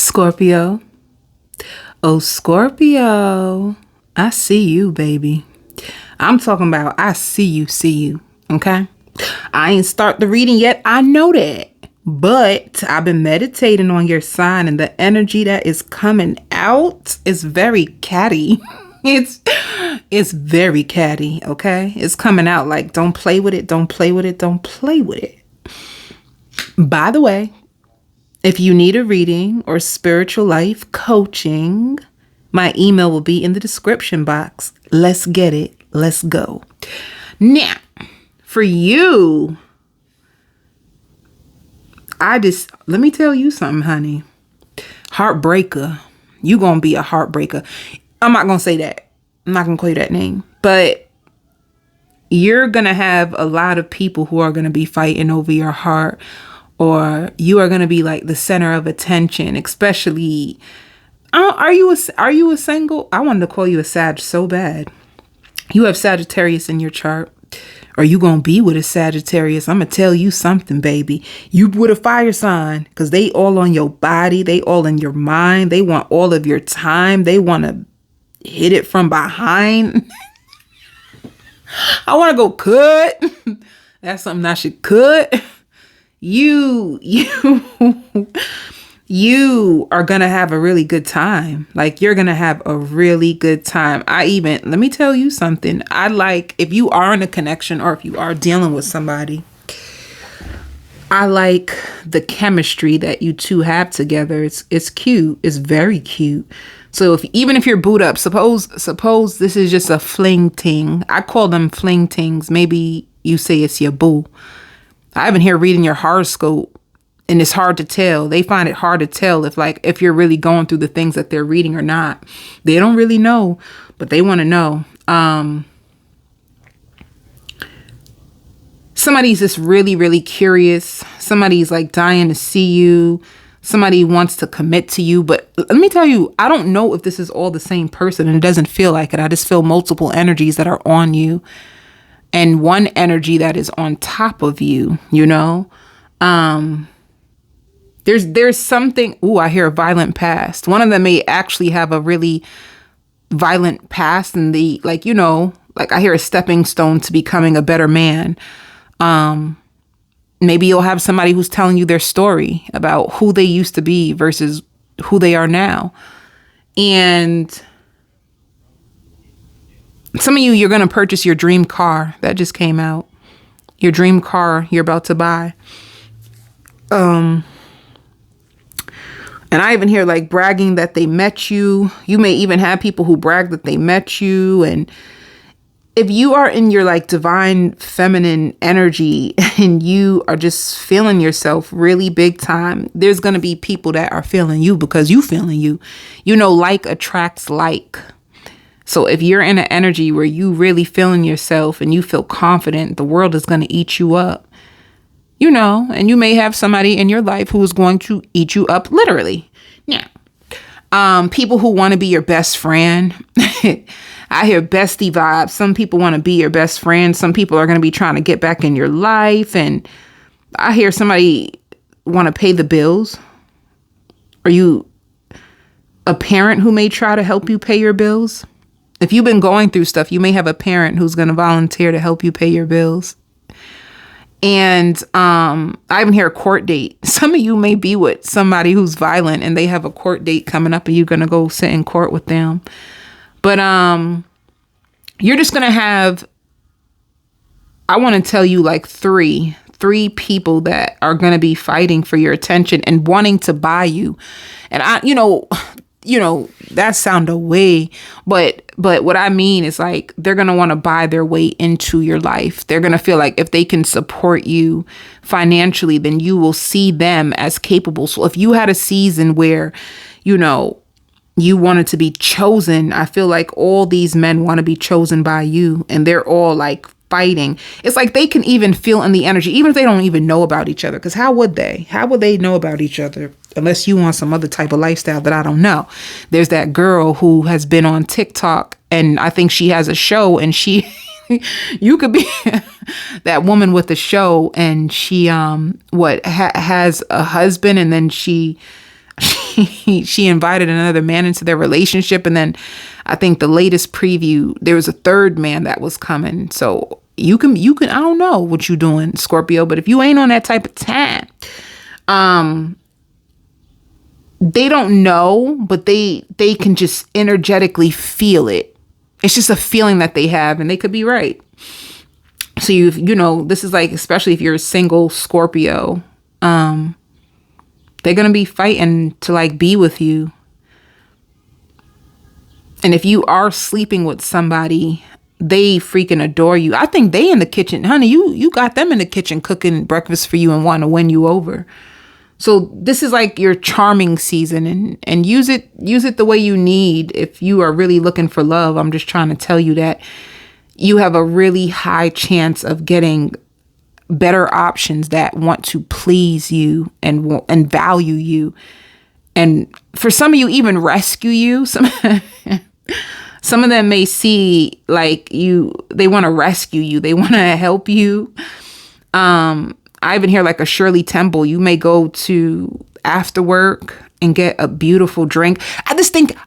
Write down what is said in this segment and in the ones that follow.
Scorpio. Oh, Scorpio. I see you, baby. I'm talking about I see you. Okay? I ain't start the reading yet. I know that. But I've been meditating on your sign, and the energy that is coming out is very catty. It's very catty, okay? It's coming out like, don't play with it, don't play with it, don't play with it. By the way, if you need a reading or spiritual life coaching, my email will be in the description box. Let's get it. Let's go. Now, for you, let me tell you something, honey. Heartbreaker. You gonna be a heartbreaker. I'm not gonna say that. I'm not gonna call you that name. But you're gonna have a lot of people who are gonna be fighting over your heart, or you are gonna be like the center of attention. Especially, are you a single? I wanted to call you a Sag so bad. You have Sagittarius in your chart. Or you gonna be with a Sagittarius. I'm gonna tell you something, baby. You with a fire sign, because they all on your body. They all in your mind. They want all of your time. They want to hit it from behind. I want to go cut. That's something I should cut. You are going to have a really good time. Like, you're going to have a really good time. Let me tell you something. If you are in a connection or if you are dealing with somebody, I like the chemistry that you two have together. It's cute. It's very cute. So even if you're booed up, suppose this is just a fling ting. I call them fling tings. Maybe you say it's your boo. I've been here reading your horoscope. And it's hard to tell. They find it hard to tell if you're really going through the things that they're reading or not. They don't really know, but they want to know. Somebody's just really, really curious. Somebody's like dying to see you. Somebody wants to commit to you. But let me tell you, I don't know if this is all the same person, and it doesn't feel like it. I just feel multiple energies that are on you, and one energy that is on top of you, you know? There's something. Ooh, I hear a violent past. One of them may actually have a really violent past, and I hear a stepping stone to becoming a better man. Maybe you'll have somebody who's telling you their story about who they used to be versus who they are now. And some of you're going to purchase your dream car. That just came out. Your dream car you're about to buy. And I even hear like bragging that they met you. You may even have people who brag that they met you. And if you are in your like divine feminine energy and you are just feeling yourself really big time, there's going to be people that are feeling you because you feeling you. You know, like attracts like. So if you're in an energy where you really feeling yourself and you feel confident, the world is going to eat you up. You know, and you may have somebody in your life who is going to eat you up literally. Now, people who want to be your best friend. I hear bestie vibes. Some people want to be your best friend. Some people are going to be trying to get back in your life. And I hear somebody want to pay the bills. Are you a parent who may try to help you pay your bills? If you've been going through stuff, you may have a parent who's going to volunteer to help you pay your bills. And I even hear a court date. Some of you may be with somebody who's violent and they have a court date coming up and you're going to go sit in court with them. But you're just going to have, I want to tell you like three people that are going to be fighting for your attention and wanting to buy you. And that sound away, but what I mean is like, they're going to want to buy their way into your life. They're going to feel like if they can support you financially, then you will see them as capable. So if you had a season where, you wanted to be chosen, I feel like all these men want to be chosen by you, and they're all like fighting. It's like they can even feel in the energy, even if they don't even know about each other. Because how would they know about each other unless you want some other type of lifestyle that I don't know? There's that girl who has been on TikTok, and I think she has a show, and you could be that woman with the show, and she has a husband, and then she she invited another man into their relationship. And then I think the latest preview, there was a third man that was coming. So you can, I don't know what you doing, Scorpio, but if you ain't on that type of time, they don't know, but they can just energetically feel it. It's just a feeling that they have, and they could be right. So you know, this is like, especially if you're a single Scorpio, they're going to be fighting to like be with you. And if you are sleeping with somebody, they freaking adore you. I think they in the kitchen, honey, you got them in the kitchen cooking breakfast for you and wanting to win you over. So this is like your charming season, and use it the way you need. If you are really looking for love, I'm just trying to tell you that you have a really high chance of getting better options that want to please you and value you. And for some of you, even rescue you. Some of them may see like they want to rescue you. They want to help you. I even hear like a Shirley Temple. You may go to after work and get a beautiful drink.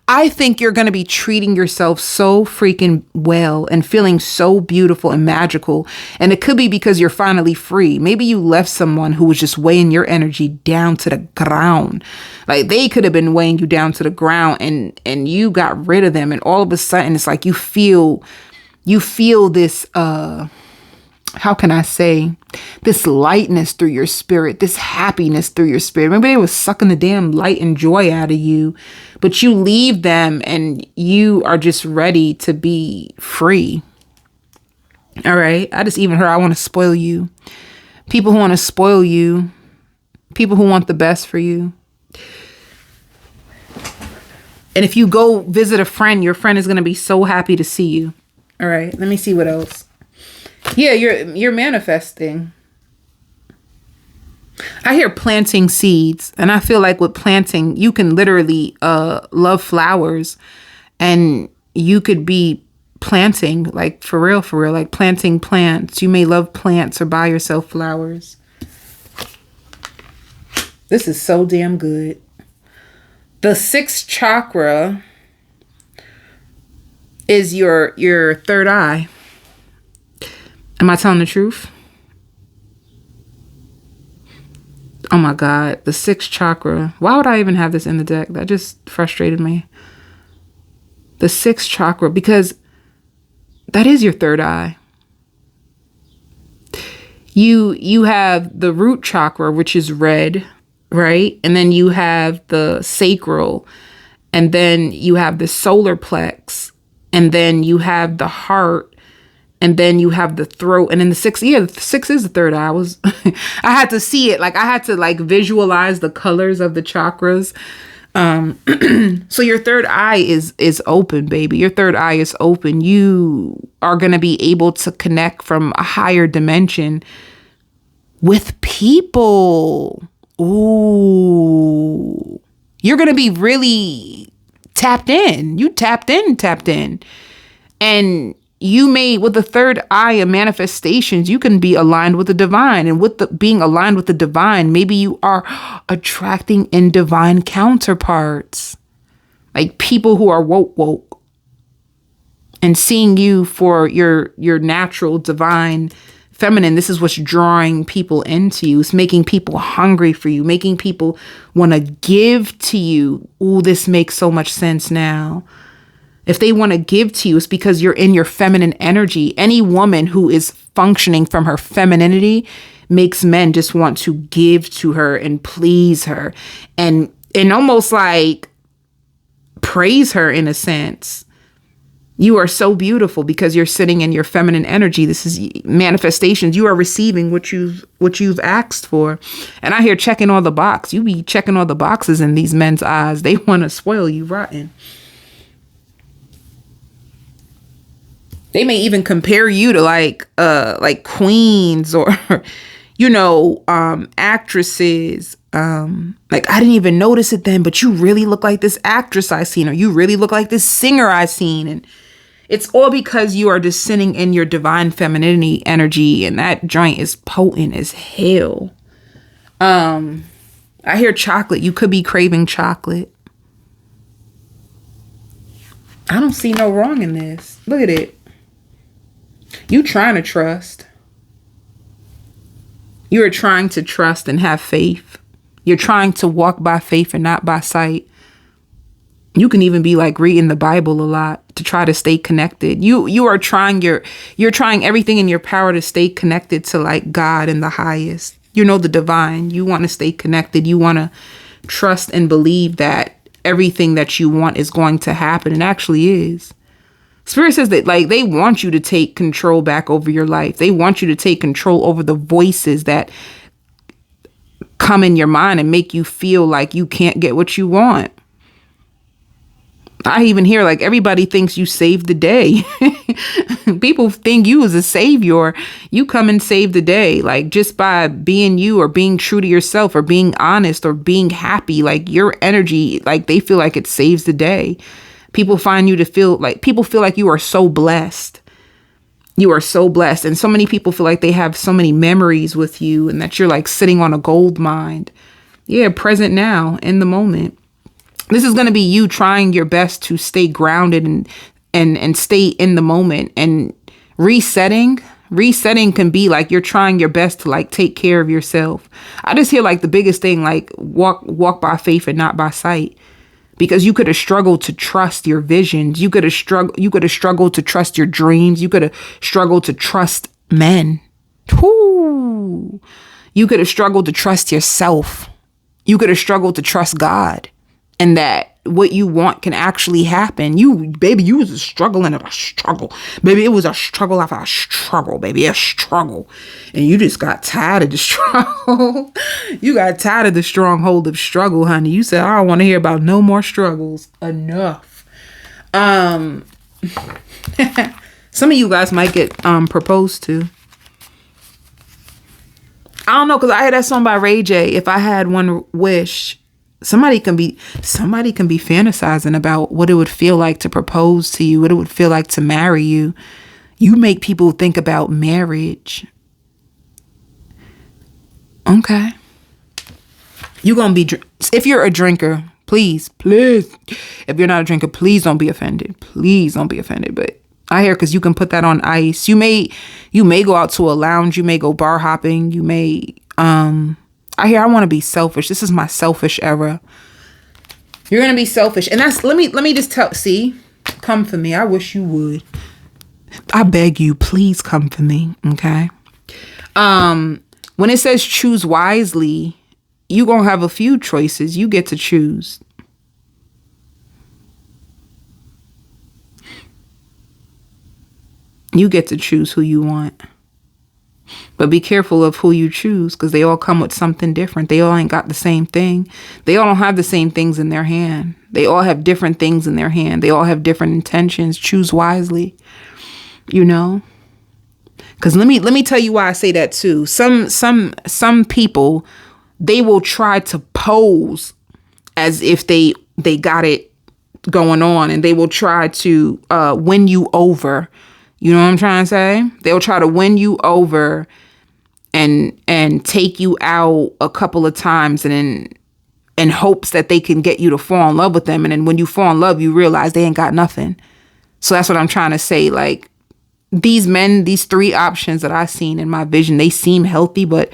I think you're going to be treating yourself so freaking well and feeling so beautiful and magical. And it could be because you're finally free. Maybe you left someone who was just weighing your energy down to the ground. Like they could have been weighing you down to the ground, and you got rid of them. And all of a sudden it's like you feel this, how can I say, this lightness through your spirit, this happiness through your spirit. Maybe they was sucking the damn light and joy out of you, but you leave them and you are just ready to be free. All right. I just even heard, I want to spoil you. People who want to spoil you, people who want the best for you. And if you go visit a friend, your friend is going to be so happy to see you. All right. Let me see what else. Yeah, you're manifesting. I hear planting seeds, and I feel like with planting, you can literally love flowers, and you could be planting, like for real, like planting plants. You may love plants or buy yourself flowers. This is so damn good. The sixth chakra is your third eye. Am I telling the truth? Oh my God, the sixth chakra. Why would I even have this in the deck? That just frustrated me. The sixth chakra, because that is your third eye. You have the root chakra, which is red, right? And then you have the sacral, and then you have the solar plex, and then you have the heart, and then you have the throat, and then the sixth. Yeah, the sixth is the third eye. I had to see it. Like I had to like visualize the colors of the chakras. So your third eye is open, baby. Your third eye is open. You are going to be able to connect from a higher dimension with people. Ooh, you're going to be really tapped in. You tapped in. And you may, with the third eye of manifestations, you can be aligned with the divine. And with being aligned with the divine, maybe you are attracting in divine counterparts, like people who are woke, and seeing you for your natural divine feminine. This is what's drawing people into you. It's making people hungry for you, making people want to give to you. Ooh, this makes so much sense now. If they want to give to you, it's because you're in your feminine energy. Any woman who is functioning from her femininity makes men just want to give to her and please her and almost like praise her in a sense. You are so beautiful because you're sitting in your feminine energy. This is manifestations. You are receiving what you've asked for. And I hear checking all the box. You be checking all the boxes in these men's eyes. They want to spoil you rotten. They may even compare you to like queens or, actresses. Like, I didn't even notice it then, but you really look like this actress I seen, or you really look like this singer I seen. And it's all because you are descending in your divine femininity energy, and that joint is potent as hell. I hear chocolate. You could be craving chocolate. I don't see no wrong in this. Look at it. You trying to trust. You are trying to trust and have faith. You're trying to walk by faith and not by sight. You can even be like reading the Bible a lot to try to stay connected. You're trying everything in your power to stay connected to like God and the highest. You know, the divine. You want to stay connected. You want to trust and believe that everything that you want is going to happen, and actually is. Spirit says that like they want you to take control back over your life. They want you to take control over the voices that come in your mind and make you feel like you can't get what you want. I even hear like everybody thinks you saved the day. People think you as a savior. You come and save the day, like just by being you or being true to yourself or being honest or being happy. Like your energy, like they feel like it saves the day. People find you to feel like you are so blessed. You are so blessed. And so many people feel like they have so many memories with you and that you're like sitting on a gold mine. Yeah, present now in the moment. This is going to be you trying your best to stay grounded and stay in the moment. And resetting can be like you're trying your best to like take care of yourself. I just hear like the biggest thing, like walk by faith and not by sight. Because you could have struggled to trust your visions. You could have struggled to trust your dreams. You could have struggled to trust men. Whoo. You could have struggled to trust yourself. You could have struggled to trust God. And that what you want can actually happen. You was struggling of a struggle. Baby, it was a struggle after a struggle, baby, a struggle. And you just got tired of the struggle. You got tired of the stronghold of struggle, honey. You said, I don't want to hear about no more struggles. Enough. Some of you guys might get proposed to. I don't know, because I heard that song by Ray J. If I had one wish. Somebody can be fantasizing about what it would feel like to propose to you, what it would feel like to marry you. You make people think about marriage. Okay. You're going to be, if you're a drinker, please. If you're not a drinker, please don't be offended. Please don't be offended. But I hear, because you can put that on ice. You may go out to a lounge. You may go bar hopping. You may, I hear I want to be selfish. This is my selfish era. You're going to be selfish. And that's, let me just come for me. I wish you would. I beg you, please come for me. Okay. When it says choose wisely, you're going to have a few choices. You get to choose. You get to choose who you want. But be careful of who you choose, because they all come with something different. They all ain't got the same thing. They all don't have the same things in their hand. They all have different things in their hand. They all have different intentions. Choose wisely, you know? Because let me tell you why I say that too. Some people, they will try to pose as if they got it going on, and they will try to win you over. You know what I'm trying to say? They'll try to win you over and take you out a couple of times, and in hopes that they can get you to fall in love with them. And then when you fall in love, you realize they ain't got nothing. So that's what I'm trying to say. Like, these men, these three options that I've seen in my vision, they seem healthy, but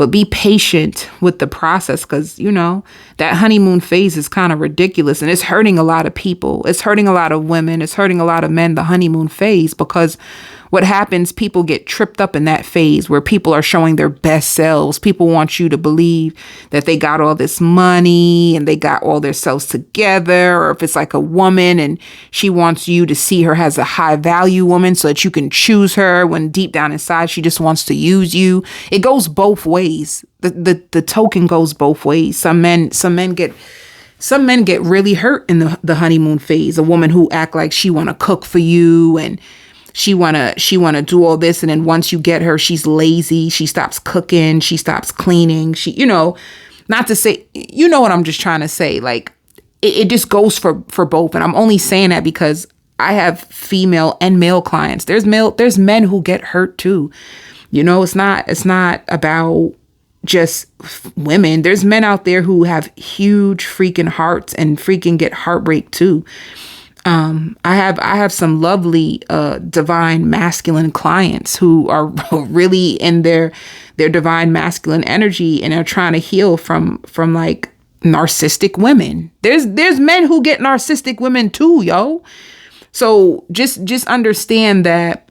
be patient with the process, because, you know, that honeymoon phase is kind of ridiculous, and it's hurting a lot of people. It's hurting a lot of women. It's hurting a lot of men, the honeymoon phase, because what happens, people get tripped up in that phase where people are showing their best selves. People want you to believe that they got all this money and they got all their selves together. Or if it's like a woman and she wants you to see her as a high value woman so that you can choose her, when deep down inside she just wants to use you. It goes both ways. The token goes both ways. Some men get really hurt in the honeymoon phase. A woman who act like she want to cook for you and she wanna do all this, and then once you get her, she's lazy. She stops cooking. She stops cleaning. She, you know, not to say, you know what I'm just trying to say. Like, it just goes for both, and I'm only saying that because I have female and male clients. There's men who get hurt too. You know, it's not about just women. There's men out there who have huge freaking hearts and freaking get heartbreak too. I have some lovely divine masculine clients who are really in their divine masculine energy and are trying to heal from like narcissistic women. There's men who get narcissistic women too, yo. So just understand that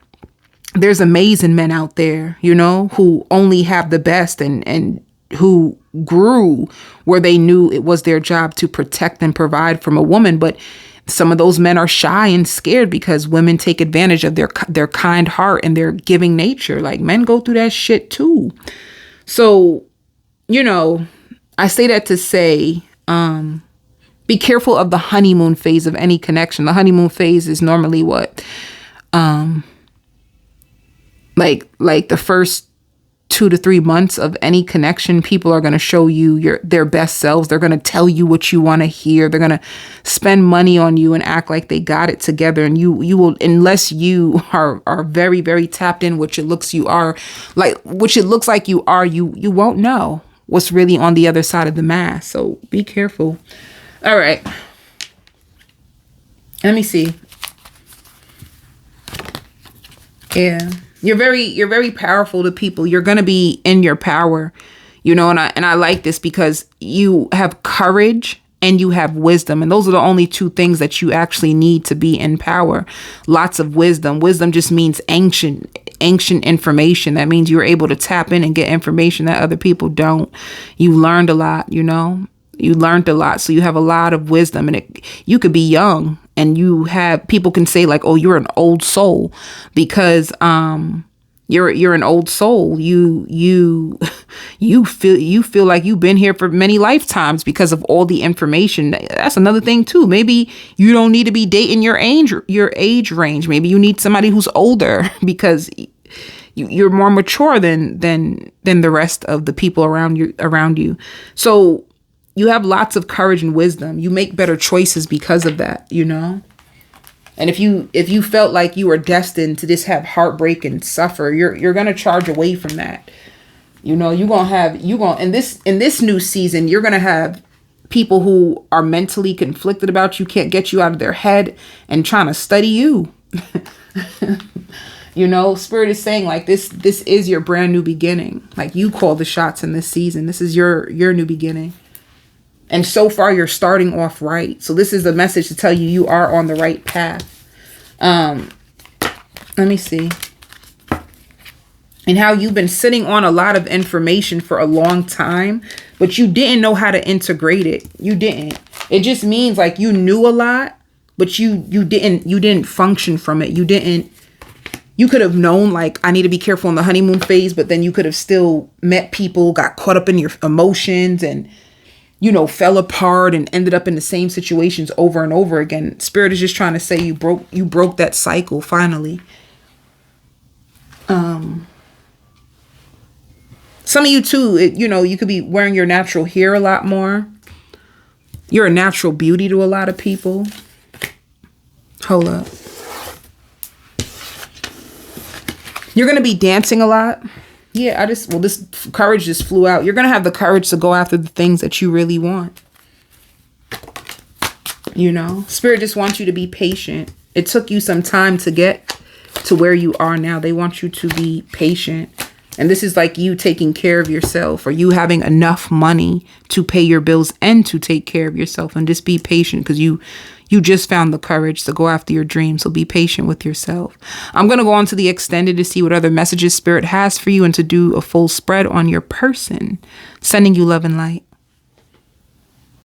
there's amazing men out there, you know, who only have the best and who grew where they knew it was their job to protect and provide from a woman. But some of those men are shy and scared because women take advantage of their kind heart and their giving nature. Like, men go through that shit too. So, you know, I say that to say, be careful of the honeymoon phase of any connection. The honeymoon phase is normally what? Like the first 2 to 3 months of any connection. People are going to show you their best selves. They're going to tell you what you want to hear. They're going to spend money on you and act like they got it together. And you will, unless you are very, very tapped in, which it looks you are, you won't know what's really on the other side of the mask. So be careful. All right. Let me see. Yeah. You're very powerful to people. You're going to be in your power, you know, and I like this because you have courage and you have wisdom. And those are the only two things that you actually need to be in power. Lots of wisdom. Wisdom just means ancient information. That means you're able to tap in and get information that other people don't. You learned a lot, you know. You learned a lot. So you have a lot of wisdom, and you could be young and people can say like, oh, you're an old soul because, you're an old soul. You feel like you've been here for many lifetimes because of all the information. That's another thing too. Maybe you don't need to be dating your age range. Maybe you need somebody who's older because you're more mature than the rest of the people around you. So you have lots of courage and wisdom. You make better choices because of that, you know? And if you felt like you were destined to just have heartbreak and suffer, you're going to charge away from that. You know, in this new season, you're going to have people who are mentally conflicted about you, can't get you out of their head and trying to study you. You know, Spirit is saying like this is your brand new beginning. Like, you call the shots in this season. This is your new beginning. And so far, you're starting off right. So this is the message to tell you are on the right path. Let me see. And how you've been sitting on a lot of information for a long time, but you didn't know how to integrate it. You didn't. It just means like you knew a lot, but you didn't function from it. You could have known like, I need to be careful in the honeymoon phase, but then you could have still met people, got caught up in your emotions and, you know, fell apart and ended up in the same situations over and over again. Spirit is just trying to say you broke that cycle finally. Some of you too, you could be wearing your natural hair a lot more. You're a natural beauty to a lot of people. Hold up. You're going to be dancing a lot. Yeah, this courage just flew out. You're going to have the courage to go after the things that you really want. You know, Spirit just wants you to be patient. It took you some time to get to where you are now. They want you to be patient. And this is like you taking care of yourself, or you having enough money to pay your bills and to take care of yourself. And just be patient because you just found the courage to go after your dreams. So be patient with yourself. I'm going to go on to the extended to see what other messages Spirit has for you and to do a full spread on your person. Sending you love and light.